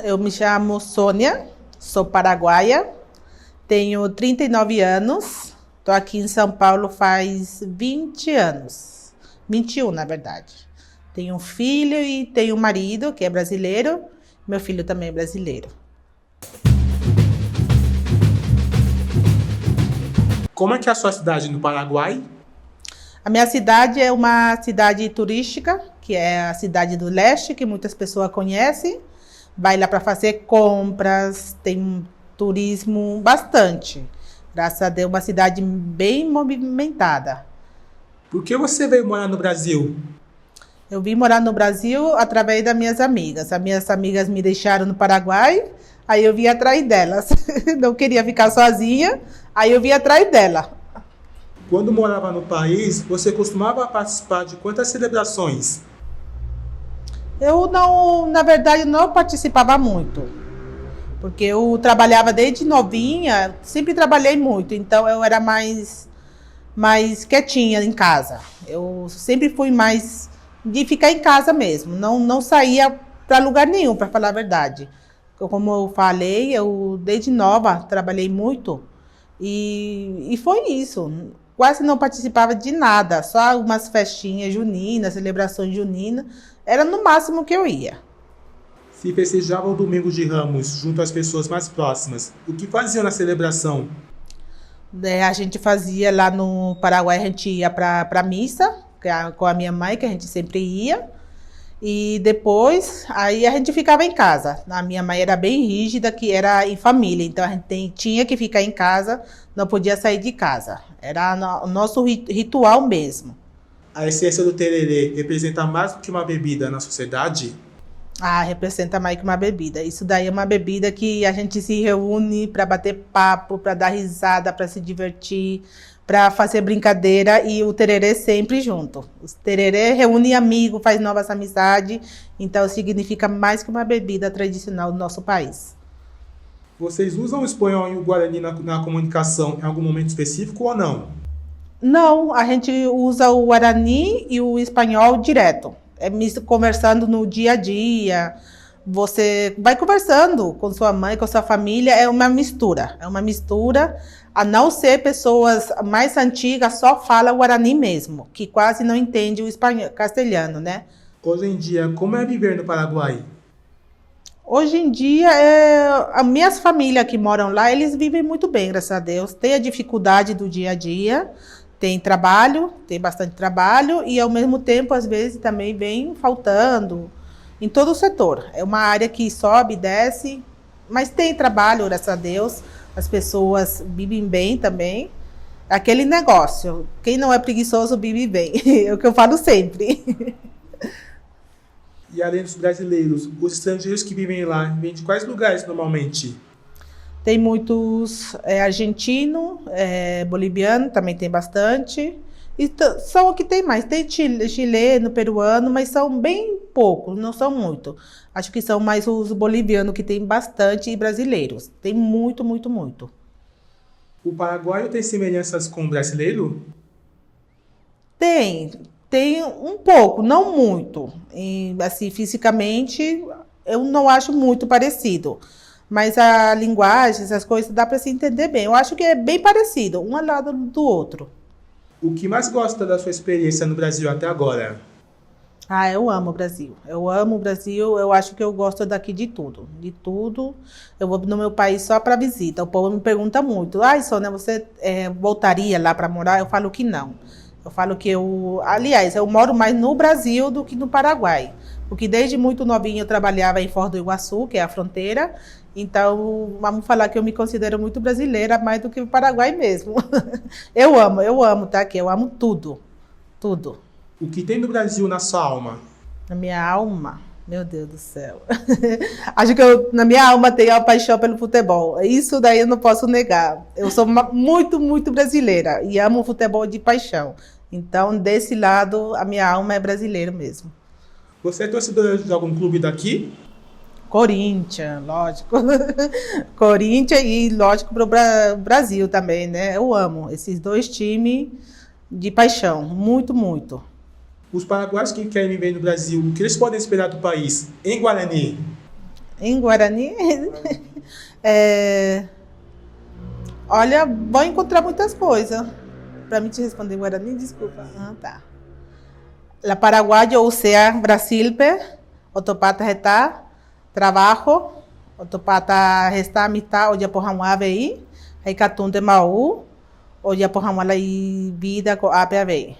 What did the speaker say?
eu me chamo Sônia, sou paraguaia, tenho 39 anos, estou aqui em São Paulo faz 20 anos, 21 na verdade. Tenho um filho e tenho um marido que é brasileiro, meu filho também é brasileiro. Como é que é a sua cidade no Paraguai? A minha cidade é uma cidade turística, que é a cidade do leste, que muitas pessoas conhecem. Vai lá para fazer compras, tem turismo bastante. Graças a Deus, uma cidade bem movimentada. Por que você veio morar no Brasil? Eu vim morar no Brasil através das minhas amigas. As minhas amigas me deixaram no Paraguai, aí eu vim atrás delas. Não queria ficar sozinha, aí eu vim atrás dela. Quando morava no país, você costumava participar de quantas celebrações? Eu não, na verdade, não participava muito. Porque eu trabalhava desde novinha, sempre trabalhei muito, então eu era mais quietinha em casa. Eu sempre fui mais de ficar em casa mesmo, não saía para lugar nenhum, para falar a verdade. Como eu falei, eu desde nova trabalhei muito e foi isso. Quase não participava de nada, só algumas festinhas juninas, celebrações juninas, era no máximo que eu ia. Se festejava o Domingo de Ramos junto às pessoas mais próximas, o que faziam na celebração? A gente fazia lá no Paraguai, a gente ia para missa, com a minha mãe, que a gente sempre ia. E depois, aí a gente ficava em casa. A minha mãe era bem rígida, que era em família. Então, a gente tinha que ficar em casa, não podia sair de casa. Era o nosso ritual mesmo. A essência do tererê representa mais do que uma bebida na sociedade? Representa mais que uma bebida. Isso daí é uma bebida que a gente se reúne para bater papo, para dar risada, para se divertir, para fazer brincadeira, e o tererê sempre junto. O tererê reúne amigos, faz novas amizades, então significa mais que uma bebida tradicional do nosso país. Vocês usam o espanhol e o guarani na comunicação em algum momento específico ou não? Não, a gente usa o guarani e o espanhol direto. Conversando no dia a dia, você vai conversando com sua mãe, com sua família, é uma mistura. A não ser pessoas mais antigas, só fala o guarani mesmo, que quase não entende o espanhol, castelhano, né? Hoje em dia, como é viver no Paraguai? Hoje em dia, as minhas famílias que moram lá, eles vivem muito bem, graças a Deus. Tem a dificuldade do dia a dia, tem trabalho, tem bastante trabalho, e ao mesmo tempo, às vezes, também vem faltando em todo o setor. É uma área que sobe e desce, mas tem trabalho, graças a Deus. As pessoas vivem bem também. Aquele negócio, quem não é preguiçoso vive bem. É o que eu falo sempre. E além dos brasileiros, os estrangeiros que vivem lá, vêm de quais lugares normalmente? Tem muitos argentinos, boliviano, também tem bastante. E são o que tem mais. Tem chileno, peruano, mas são bem poucos, não são muito. Acho que são mais os bolivianos que tem bastante e brasileiros. Tem muito, muito, muito. O paraguaio tem semelhanças com o brasileiro? Tem um pouco, não muito. E, assim, fisicamente, eu não acho muito parecido. Mas a linguagem, essas coisas, dá para se entender bem. Eu acho que é bem parecido, um ao lado do outro. O que mais gosta da sua experiência no Brasil até agora? Eu amo o Brasil. Eu amo o Brasil. Eu acho que eu gosto daqui de tudo. De tudo. Eu vou no meu país só para visita. O povo me pergunta muito. Sônia, você voltaria lá para morar? Eu falo que não. Eu falo que aliás, eu moro mais no Brasil do que no Paraguai. Porque desde muito novinho eu trabalhava em Foz do Iguaçu, que é a fronteira. Então, vamos falar que eu me considero muito brasileira, mais do que o Paraguai mesmo. Eu amo estar aqui. Eu amo tudo. Tudo. O que tem do Brasil na sua alma? Na minha alma? Meu Deus do céu. Acho que na minha alma tem a paixão pelo futebol. Isso daí eu não posso negar. Eu sou muito, muito brasileira e amo o futebol de paixão. Então, desse lado, a minha alma é brasileira mesmo. Você é torcedora de algum clube daqui? Corinthians, lógico. Corinthians e, lógico, para o Brasil também, né? Eu amo esses dois times de paixão. Muito, muito. Os paraguaios que querem viver no Brasil, o que eles podem esperar do país em Guarani? Em Guarani? Olha, vou encontrar muitas coisas. Para mim te responder em Guarani, desculpa. Ah, tá. La paraguayo, o sea, Brasilpe, otopata está, trabajo, otopata está amistad, o ya pohamwa vei, hay catun de mau, o ya pohamwa la vida co ape vei.